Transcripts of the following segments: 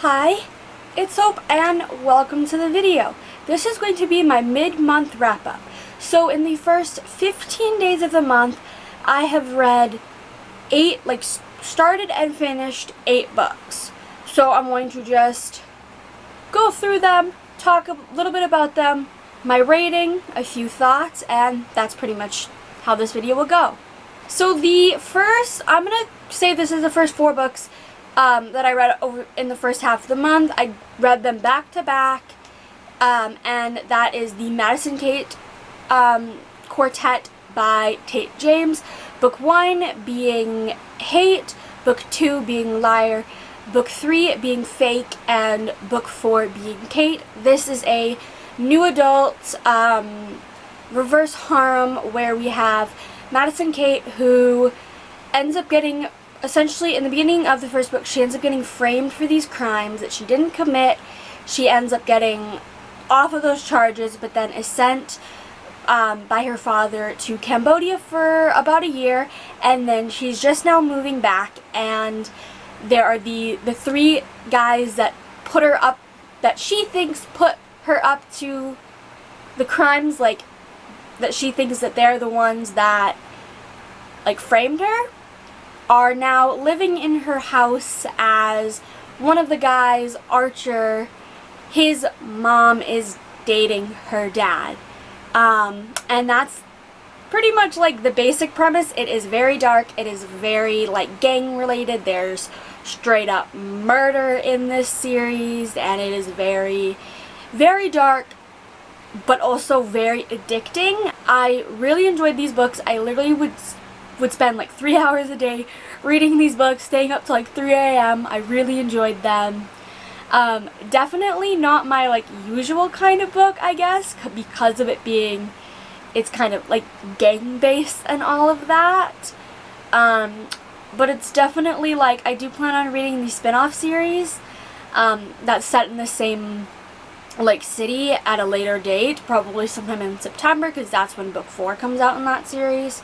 Hi, it's Hope and welcome to the video. This is going to be my mid-month wrap-up. So in the first 15 days of the month, I have read started and finished 8 books. So I'm going to just go through them, talk a little bit about them, my rating, a few thoughts, and that's pretty much how this video will go. So I'm going to say this is the first 4 books that I read over in the first half of the month. I read them back to back, and that is the Madison Kate Quartet by Tate James. Book 1 being Hate, Book 2 being Liar, Book 3 being Fake, and Book 4 being Kate. This is a new adult reverse harem where we have Madison Kate, who ends up getting, essentially in the beginning of the first book, she ends up getting framed for these crimes that she didn't commit. She ends up getting off of those charges, but then is sent by her father to Cambodia for about a year, and then she's just now moving back, and there are the 3 guys that put her up, that she thinks put her up to the crimes, that she thinks that they're the ones that framed her, are now living in her house as one of the guys, Archer, his mom is dating her dad. And that's pretty much the basic premise. It is very dark. It is very gang related. There's straight up murder in this series, and it is very, very dark, but also very addicting. I really enjoyed these books. I literally would spend 3 hours a day reading these books, staying up till 3 a.m. I really enjoyed them. Definitely not my usual kind of book, I guess, because of it being, it's kind of gang based and all of that. But it's definitely I do plan on reading the spin-off series that's set in the same city at a later date, probably sometime in September, because that's when book 4 comes out in that series.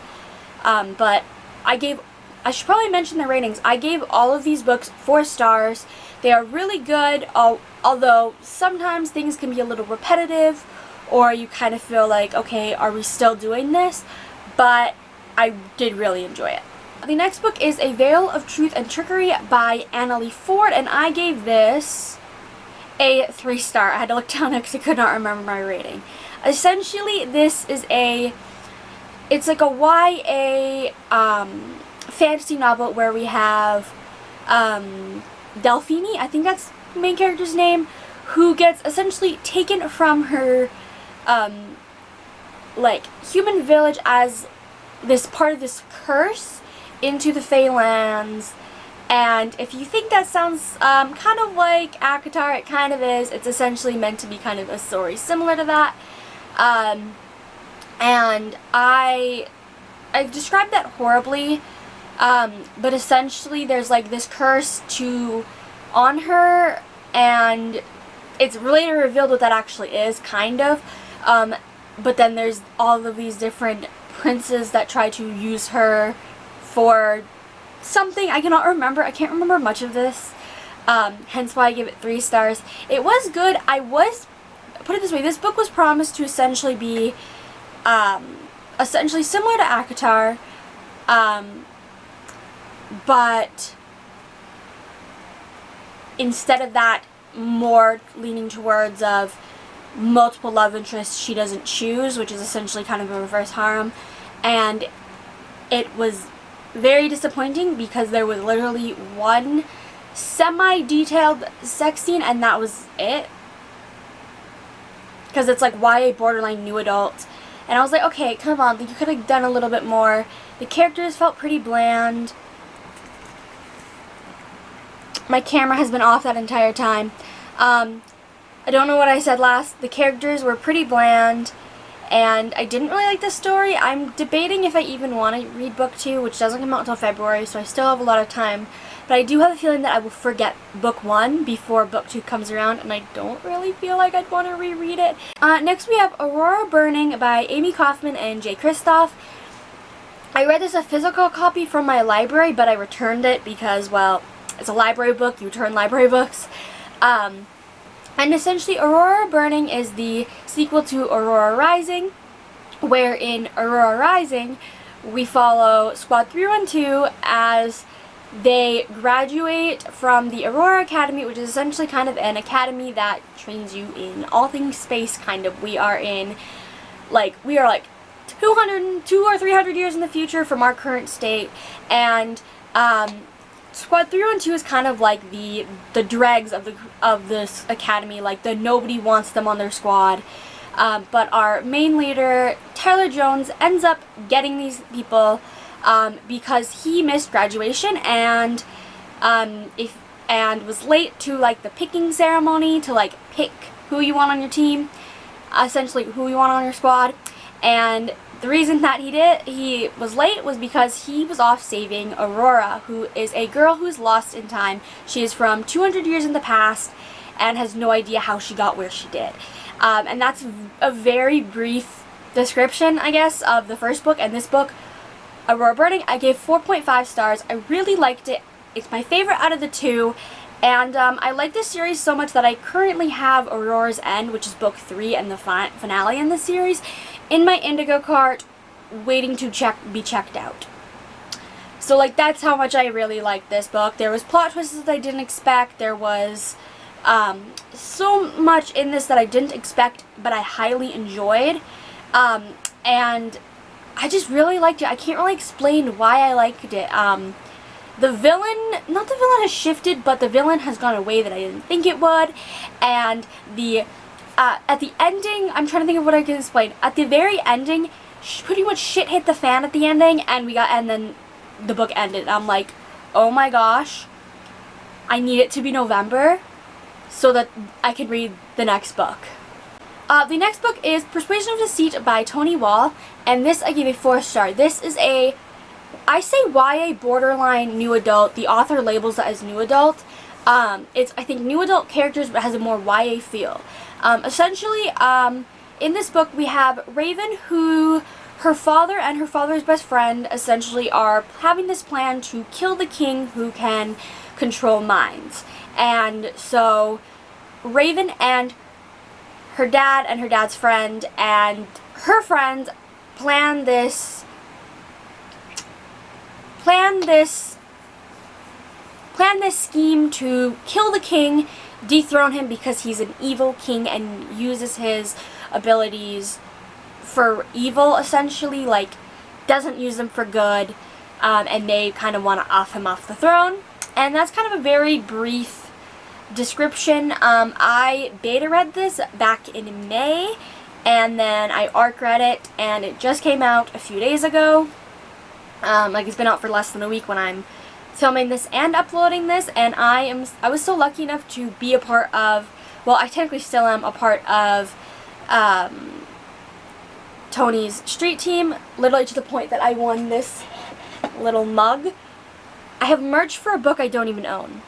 But I should probably mention the ratings. I gave all of these books 4 stars. They are really good, although sometimes things can be a little repetitive, or you kind of feel okay, are we still doing this? But I did really enjoy it. The next book is A Veil of Truth and Trickery by Analeigh Ford, and I gave this a 3-star. I had to look down because I could not remember my rating. Essentially, this is it's a YA fantasy novel where we have Delphine, I think that's the main character's name, who gets essentially taken from her human village as this part of this curse into the Feylands. And if you think that sounds kind of like ACOTAR, it kind of is. It's essentially meant to be kind of a story similar to that. And I described that horribly, but essentially there's this curse on her, and it's later revealed what that actually is, kind of. But then there's all of these different princes that try to use her for something I cannot remember. I can't remember much of this, hence why I give it 3 stars. It was good. Put it this way, this book was promised to essentially be essentially similar to ACOTAR, but instead of that, more leaning towards of multiple love interests she doesn't choose, which is essentially kind of a reverse harem. And it was very disappointing because there was literally one semi-detailed sex scene, and that was it. Because it's YA borderline new adult. And I was okay, come on, you could have done a little bit more. The characters felt pretty bland. My camera has been off that entire time. I don't know what I said last. The characters were pretty bland, and I didn't really like the story. I'm debating if I even want to read book 2, which doesn't come out until February, so I still have a lot of time. But I do have a feeling that I will forget book 1 before book 2 comes around, and I don't really feel like I'd want to reread it. Next we have Aurora Burning by Amie Kauffman and Kristoff. I read this a physical copy from my library, but I returned it because, well, it's a library book. You return library books. And essentially Aurora Burning is the sequel to Aurora Rising, where in Aurora Rising we follow Squad 312 as they graduate from the Aurora Academy, which is essentially kind of an academy that trains you in all things space, kind of. We are like 200 or 300 years in the future from our current state, and Squad 312 is kind of like the dregs of this academy, like nobody wants them on their squad. But our main leader, Tyler Jones, ends up getting these people because he missed graduation and was late to like the picking ceremony to like pick who you want on your team, essentially who you want on your squad. And the reason that he was late was because he was off saving Aurora, who is a girl who's lost in time. She is from 200 years in the past and has no idea how she got where she did. And that's a very brief description, I guess, of the first book. And this book, Aurora Burning, I gave 4.5 stars. I really liked it. It's my favorite out of the two. And I like this series so much that I currently have Aurora's End, which is book 3 and the finale in the series, in my Indigo cart, waiting to be checked out. So like that's how much I really liked this book. There was plot twists that I didn't expect. There was so much in this that I didn't expect, but I highly enjoyed. And I just really liked it. I can't really explain why I liked it. The villain, not the villain has shifted, but the villain has gone away that I didn't think it would. And at the ending, I'm trying to think of what I can explain. At the very ending, pretty much shit hit the fan at the ending, and then the book ended. I'm like, oh my gosh, I need it to be November so that I can read the next book. The next book is Persuasion of Deceit by Toni Wall, and this I gave a 4-star. This is I say YA borderline new adult. The author labels it as new adult. It's, I think, new adult characters, but has a more YA feel. Essentially, in this book we have Raven, who her father and her father's best friend essentially are having this plan to kill the king who can control minds. And so Raven and her dad and her dad's friend and her friend plan this scheme to kill the king, dethrone him because he's an evil king and uses his abilities for evil, essentially, like doesn't use them for good, and they kind of want to off him off the throne. And that's kind of a very brief description. I beta read this back in May, and then I ARC read it, and it just came out a few days ago. Like it's been out for less than a week when I'm filming this and uploading this, and I was so lucky enough to be a part of, well, I technically still am a part of Toni's street team, literally to the point that I won this little mug. I have merch for a book I don't even own.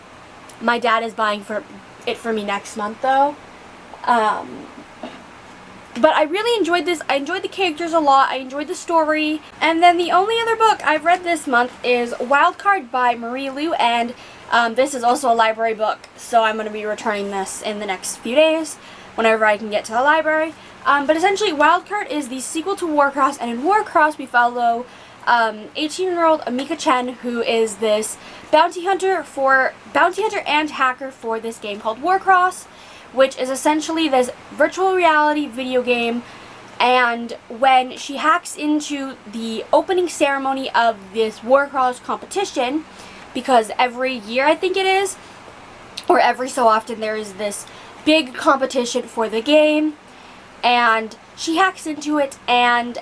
My dad is buying it for me next month though. But I really enjoyed this. I enjoyed the characters a lot. I enjoyed the story. And then the only other book I've read this month is Wildcard by Marie Lu, and this is also a library book, so I'm going to be returning this in the next few days whenever I can get to the library. But essentially, Wildcard is the sequel to Warcross, and in Warcross we follow 18-year-old Amika Chen, who is this bounty hunter and hacker for this game called Warcross, which is essentially this virtual reality video game. And when she hacks into the opening ceremony of this Warcross competition, because every year I think it is, or every so often there is this big competition for the game, and she hacks into it and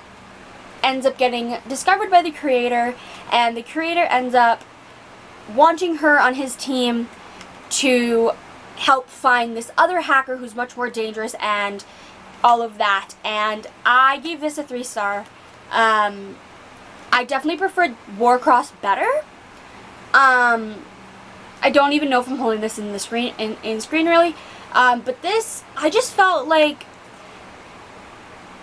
ends up getting discovered by the creator, and the creator ends up wanting her on his team to help find this other hacker who's much more dangerous and all of that. And I gave this a 3-star. I definitely preferred Warcross better. I don't even know if I'm holding this in the screen in screen really. But this, I just felt like,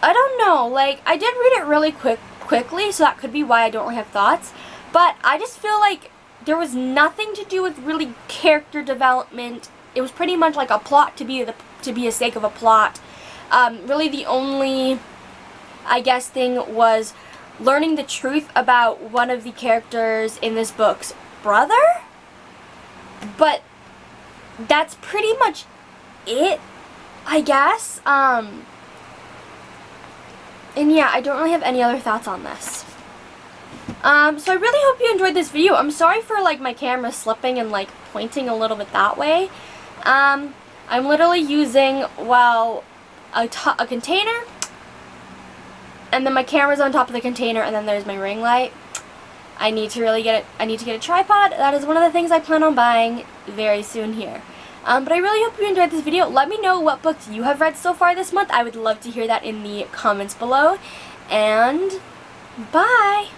I don't know, like I did read it really quickly, so that could be why I don't really have thoughts. But I just feel like there was nothing to do with really character development it was pretty much like a plot to be a sake of a plot. Really the only, I guess, thing was learning the truth about one of the characters in this book's brother, but that's pretty much it, I guess. And yeah, I don't really have any other thoughts on this. So I really hope you enjoyed this video. I'm sorry for like my camera slipping and like pointing a little bit that way. I'm literally using, well, a container, and then my camera's on top of the container, and then there's my ring light. I need to get a tripod. That is one of the things I plan on buying very soon here. But I really hope you enjoyed this video. Let me know what books you have read so far this month. I would love to hear that in the comments below. And bye!